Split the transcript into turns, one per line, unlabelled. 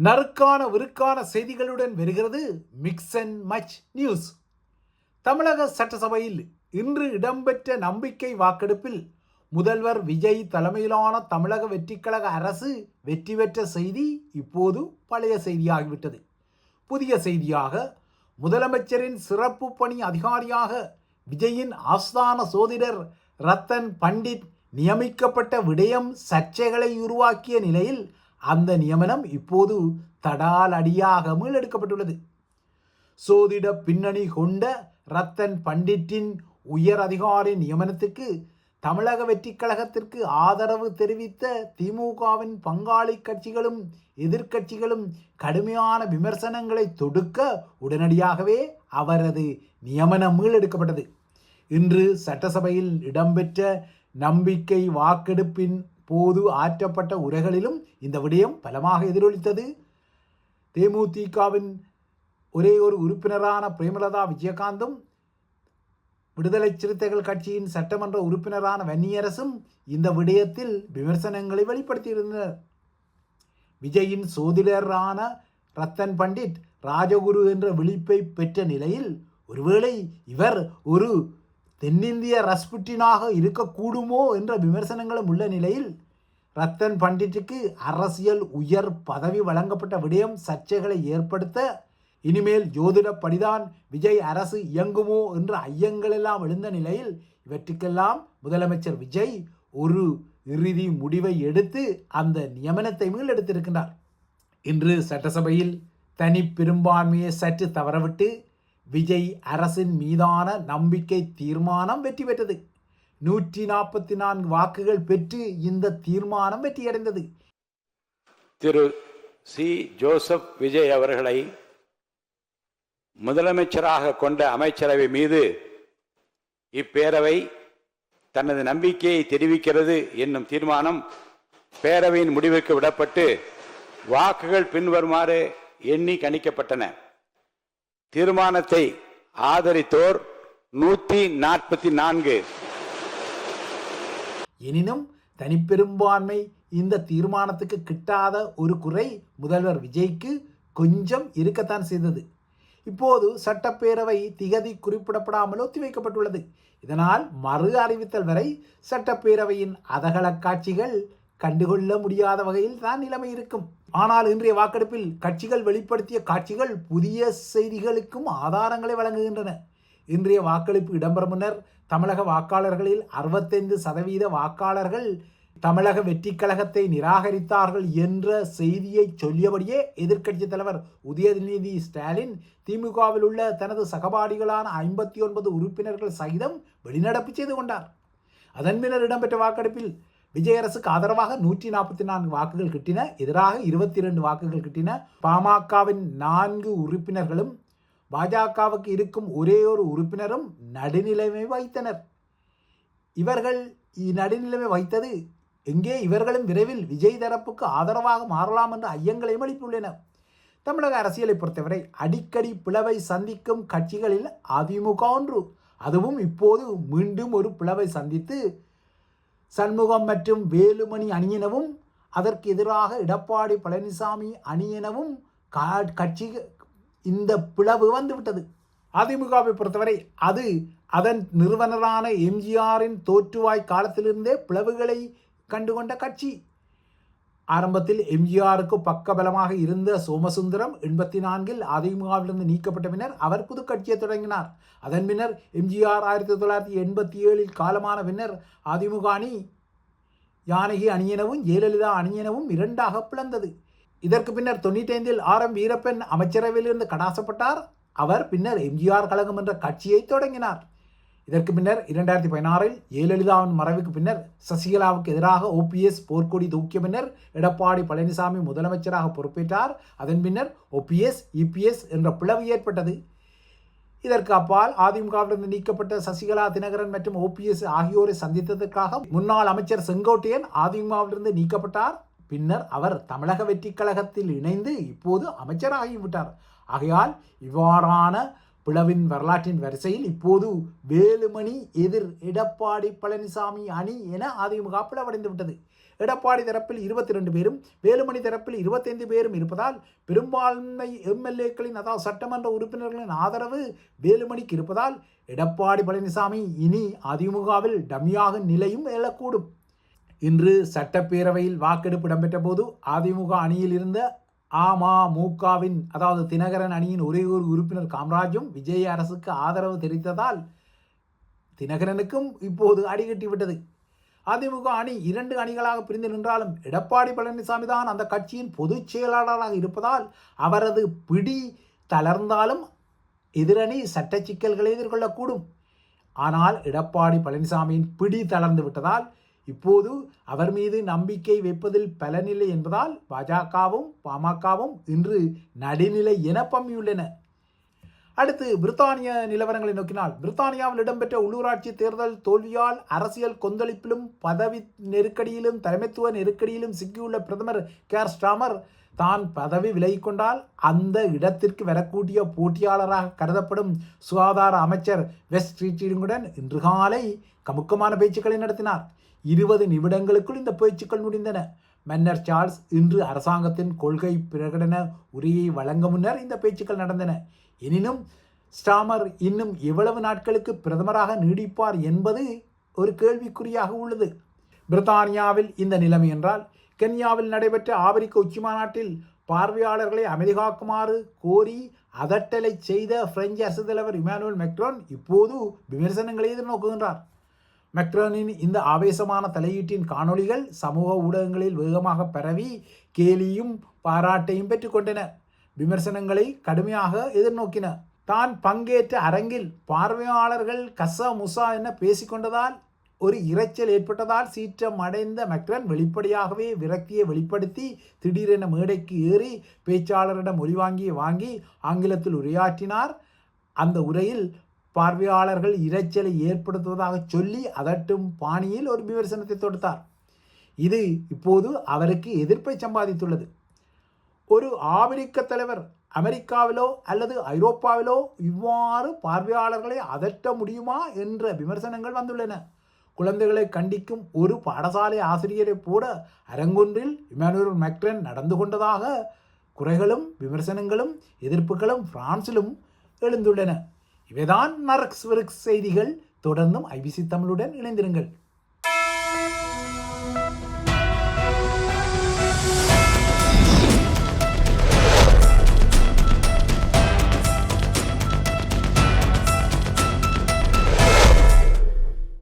நறுக்கான விருக்கான செய்திகளுடன் வருகிறது mix and much news. தமிழக சட்டசபையில் இன்று இடம்பெற்ற நம்பிக்கை வாக்கெடுப்பில் முதல்வர் விஜய் தலைமையிலான தமிழக வெற்றிக்கழக அரசு வெற்றி பெற்ற செய்தி இப்போது பழைய செய்தியாகிவிட்டது. புதிய செய்தியாக முதலமைச்சரின் சிறப்பு பணி அதிகாரியாக விஜயின் ஆஸ்தான சோதிடர் ரத்தன் பண்டிட் நியமிக்கப்பட்ட விடயம் சர்ச்சைகளை உருவாக்கிய நிலையில் அந்த நியமனம் இப்போது தடால் அடியாக மீளெடுக்கப்பட்டுள்ளது. சோதிட பின்னணி கொண்ட ரத்தன் பண்டிட்டின் உயர் அதிகாரி நியமனத்துக்கு தமிழக வெற்றிக் கழகத்திற்கு ஆதரவு தெரிவித்த திமுகவின் பங்காளி கட்சிகளும் எதிர்க்கட்சிகளும் கடுமையான விமர்சனங்களை தொடுக்க உடனடியாகவே அவரது நியமனம் மீளெடுக்கப்பட்டது. இன்று சட்டசபையில் இடம்பெற்ற நம்பிக்கை வாக்கெடுப்பின் போது ஆற்றப்பட்ட உரைகளிலும் இந்த விடயம் பலமாக எதிரொலித்தது. தேமுதிகவின் ஒரே ஒரு உறுப்பினரான பிரேமலதா விஜயகாந்தும் விடுதலை சிறுத்தைகள் கட்சியின் சட்டமன்ற உறுப்பினரான வன்னியரசும் இந்த விடயத்தில் விமர்சனங்களை வெளிப்படுத்தியிருந்தனர். விஜயின் சோதிடரான ரத்தன் பண்டிட் ராஜகுரு என்ற விழிப்பை பெற்ற நிலையில் ஒருவேளை இவர் ஒரு தென்னிந்திய ரஸ்புட்டினாக இருக்கக்கூடுமோ என்ற விமர்சனங்களும் உள்ள நிலையில் ரத்தன் பண்டிட்டுக்கு அரசியல் உயர் பதவி வழங்கப்பட்ட விடயம் சர்ச்சைகளை ஏற்படுத்த இனிமேல் ஜோதிடப்படிதான் விஜய் அரசு இயங்குமோ என்ற ஐயங்கள் எல்லாம் எழுந்த நிலையில் இவற்றுக்கெல்லாம் முதலமைச்சர் விஜய் ஒரு இறுதி முடிவை எடுத்து அந்த நியமனத்தை மீளெடுத்திருக்கின்றார். இன்று சட்டசபையில் தனி பெரும்பான்மையை சற்று தவறவிட்டு விஜய் அரசின் மீதான நம்பிக்கை தீர்மானம் வெற்றி பெற்றது. 144 வாக்குகள் பெற்று இந்த தீர்மானம் வெற்றியடைந்தது.
திரு சி ஜோசப் விஜய் அவர்களை முதலமைச்சராக கொண்ட அமைச்சரவை மீது இப்பேரவை தனது நம்பிக்கையை தெரிவிக்கிறது என்னும் தீர்மானம் பேரவையின் முடிவுக்கு விடப்பட்டு வாக்குகள் பின்வருமாறு எண்ணி கணிக்கப்பட்டன. தீர்மானத்தை ஆதரித்தோர் 144.
எனினும் தனிப்பெரும்பான்மை இந்த தீர்மானத்துக்கு கிட்டாத ஒரு குறை முதல்வர் விஜய்க்கு கொஞ்சம் இருக்கத்தான் செய்தது. இப்போது சட்டப்பேரவை திகதி குறிப்பிடப்படாமல் ஒத்திவைக்கப்பட்டுள்ளது. இதனால் மறு அறிவித்தல் வரை சட்டப்பேரவையின் அதகள காட்சிகள் கண்டுகொள்ள முடியாத வகையில் தான் நிலைமை இருக்கும். ஆனால் இன்றைய வாக்கெடுப்பில் கட்சிகள் வெளிப்படுத்திய காட்சிகள் புதிய செய்திகளுக்கும் ஆதாரங்களை வழங்குகின்றன. இன்றைய வாக்களிப்பு இடம்பெறும் முன்னர் தமிழக வாக்காளர்களில் 65% வாக்காளர்கள் தமிழக வெற்றிக் கழகத்தை நிராகரித்தார்கள் என்ற செய்தியை சொல்லியபடியே எதிர்க்கட்சித் தலைவர் உதயநிதி ஸ்டாலின் திமுகவில் உள்ள தனது சகபாடிகளான 59 உறுப்பினர்கள் சகிதம் வெளிநடப்பு செய்து கொண்டார். அதன் பின்னர் இடம்பெற்ற வாக்கெடுப்பில் விஜய் அரசுக்கு ஆதரவாக 144 வாக்குகள் கிட்டின, எதிராக 22 வாக்குகள் கிட்டின. பாமகவின் 4 உறுப்பினர்களும் பாஜகவுக்கு இருக்கும் ஒரே ஒரு உறுப்பினரும் நடுநிலைமை வைத்தனர். இவர்கள் நடுநிலைமை வைத்தது எங்கே இவர்களும் விரைவில் விஜய் தரப்புக்கு ஆதரவாக மாறலாம் என்ற ஐயங்களையும் எழுப்பியுள்ளனர். தமிழக அரசியலை பொறுத்தவரை அடிக்கடி பிளவை சந்திக்கும் கட்சிகளில் அதிமுக ஒன்று. அதுவும் இப்போது மீண்டும் ஒரு பிளவை சந்தித்து சண்முகம் மற்றும் வேலுமணி அணியினவும் அதற்கு எதிராக எடப்பாடி பழனிசாமி அணியினவும் கட்சி இந்த பிளவு வந்துவிட்டது. அதிமுகவை பொறுத்தவரை அது அதன் நிறுவனரான எம்ஜிஆரின் தோற்றுவாய் காலத்திலிருந்தே பிளவுகளை கண்டுகொண்ட கட்சி. ஆரம்பத்தில் எம்ஜிஆருக்கு பக்கபலமாக இருந்த சோமசுந்தரம் 84 அதிமுகவிலிருந்து நீக்கப்பட்ட பின்னர் அவர் புது கட்சியை தொடங்கினார். அதன் பின்னர் எம்ஜிஆர் 1987 காலமான பின்னர் அதிமுக அணி யானகி அணியினவும் ஜெயலலிதா அணியினவும் 2ஆக பிளந்தது. இதற்கு பின்னர் 95 ஆர்.எம். வீரப்பன் அமைச்சரவையிலிருந்து கடாசப்பட்டார். அவர் பின்னர் எம்ஜிஆர் கழகம் என்ற கட்சியை தொடங்கினார். இதற்கு பின்னர் 2016 ஜெயலலிதாவின் மறைவுக்கு பின்னர் சசிகலாவுக்கு எதிராக OPS போர்க்கொடி தூக்கிய பின்னர் எடப்பாடி பழனிசாமி முதலமைச்சராக பொறுப்பேற்றார். அதன் பின்னர் OPS EPS என்ற பிளவு ஏற்பட்டது. இதற்கு அப்பால் அதிமுகவிலிருந்து நீக்கப்பட்ட சசிகலா, தினகரன் மற்றும் OPS ஆகியோரை சந்தித்ததற்காக முன்னாள் அமைச்சர் செங்கோட்டையன் அதிமுகவிலிருந்து நீக்கப்பட்டார். பின்னர் அவர் தமிழக வெற்றிக் கழகத்தில் இணைந்து இப்போது அமைச்சராகிவிட்டார். ஆகையால் இவ்வாறான பிளவின் வரலாற்றின் வரிசையில் இப்போது வேலுமணி எதிர் எடப்பாடி பழனிசாமி அணி என அதிமுக பிளவடைந்து விட்டது. எடப்பாடி தரப்பில் 22 பேரும் வேலுமணி தரப்பில் 25 பேரும் இருப்பதால் பெரும்பான்மை எம்எல்ஏக்களின் அதாவது சட்டமன்ற உறுப்பினர்களின் ஆதரவு வேலுமணிக்கு இருப்பதால் எடப்பாடி பழனிசாமி இனி அதிமுகவில் டம்மியாக நிலையும் எழக்கூடும். இன்று சட்டப்பேரவையில் வாக்கெடுப்பு இடம்பெற்ற போது அதிமுக அணியில் இருந்த அமமுகவின் அதாவது தினகரன் அணியின் ஒரே ஒரு உறுப்பினர் காமராஜும் விஜய் அரசுக்கு ஆதரவு தெரிவித்ததால் தினகரனுக்கும் இப்போது அடிகட்டிவிட்டது. அதிமுக அணி 2 அணிகளாக பிரிந்து நின்றாலும் எடப்பாடி பழனிசாமி தான் அந்த கட்சியின் பொதுச் செயலாளராக இருப்பதால் அவரது பிடி தளர்ந்தாலும் எதிரணி சட்ட சிக்கல்களை எதிர்கொள்ளக்கூடும். ஆனால் எடப்பாடி பழனிசாமியின் பிடி தளர்ந்து விட்டதால் இப்போது அவர் மீது நம்பிக்கை வைப்பதில் பலனில்லை என்பதால் பாஜகவும் பாமகவும் இன்று நடுநிலை என பம்மியுள்ளன. அடுத்து பிரித்தானிய நிலவரங்களை நோக்கினால், பிரித்தானியாவில் இடம்பெற்ற உள்ளூராட்சி தேர்தல் தோல்வியால் அரசியல் கொந்தளிப்பிலும் பதவி நெருக்கடியிலும் தலைமைத்துவ நெருக்கடியிலும் சிக்கியுள்ள பிரதமர் கேர் ஸ்டார்மர் தான் பதவி விலகிக் கொண்டால் அந்த இடத்திற்கு வரக்கூடிய போட்டியாளராக கருதப்படும் சுகாதார அமைச்சர் வெஸ்ட் ஸ்ட்ரீட்டுடன் இன்று காலை கமுக்கமான பேச்சுக்களை நடத்தினார். 20 நிமிடங்களுக்குள் இந்த பேச்சுக்கள் முடிந்தன. மன்னர் சார்ல்ஸ் இன்று அரசாங்கத்தின் கொள்கை பிரகடன உரையை வழங்க முன்னர் இந்த பேச்சுக்கள் நடந்தன. எனினும் ஸ்டார்மர் இன்னும் எவ்வளவு நாட்களுக்கு பிரதமராக நீடிப்பார் என்பது ஒரு கேள்விக்குறியாக உள்ளது. பிரித்தானியாவில் இந்த நிலைமை என்றால், கென்யாவில் நடைபெற்ற ஆப்பிரிக்க உச்சிமாநாட்டில் பார்வையாளர்களை அமைதி காக்குமாறு கோரி அதட்டலை செய்த பிரெஞ்சு அரசு தலைவர் இமானுவேல் மெக்ரான் இப்போது விமர்சனங்களை எதிர்நோக்குகின்றார். மெக்ரானின் இந்த ஆவேசமான தலையீட்டின் காணொளிகள் சமூக ஊடகங்களில் வேகமாக பரவி கேலியும் பாராட்டையும் பெற்றுக்கொண்டன. விமர்சனங்களை கடுமையாக எதிர்நோக்கின. தான் பங்கேற்ற அரங்கில் பார்வையாளர்கள் கசா முசா என பேசிக்கொண்டதால் ஒரு இரைச்சல் ஏற்பட்டதால் சீற்றம் அடைந்த மெக்ரான் வெளிப்படையாகவே விரக்தியை வெளிப்படுத்தி திடீரென மேடைக்கு ஏறி பேச்சாளரிடம் வாங்கி ஆங்கிலத்தில் உரையாற்றினார். அந்த உரையில் பார்வையாளர்கள் இரைச்சலை ஏற்படுத்துவதாக சொல்லி அதட்டும் பாணியில் ஒரு விமர்சனத்தை தொடுத்தார். இது இப்போது அவருக்கு எதிர்ப்பை சம்பாதித்துள்ளது. ஒரு ஆப்பிரிக்க தலைவர் அமெரிக்காவிலோ அல்லது ஐரோப்பாவிலோ இவ்வாறு பார்வையாளர்களை அதட்ட முடியுமா என்ற விமர்சனங்கள் வந்துள்ளன. குழந்தைகளை கண்டிக்கும் ஒரு பாடசாலை ஆசிரியரை போல அரங்கொன்றில் இமானுவேல் மெக்ரான் நடந்து கொண்டதாக குறைகளும் விமர்சனங்களும் எதிர்ப்புகளும் பிரான்சிலும் எழுந்துள்ளன. இவைதான் நரக்ஸ் விரக்ஸ் செய்திகள். தொடர்ந்தும் ஐபிசி தமிழுடன் இணைந்திருங்கள்.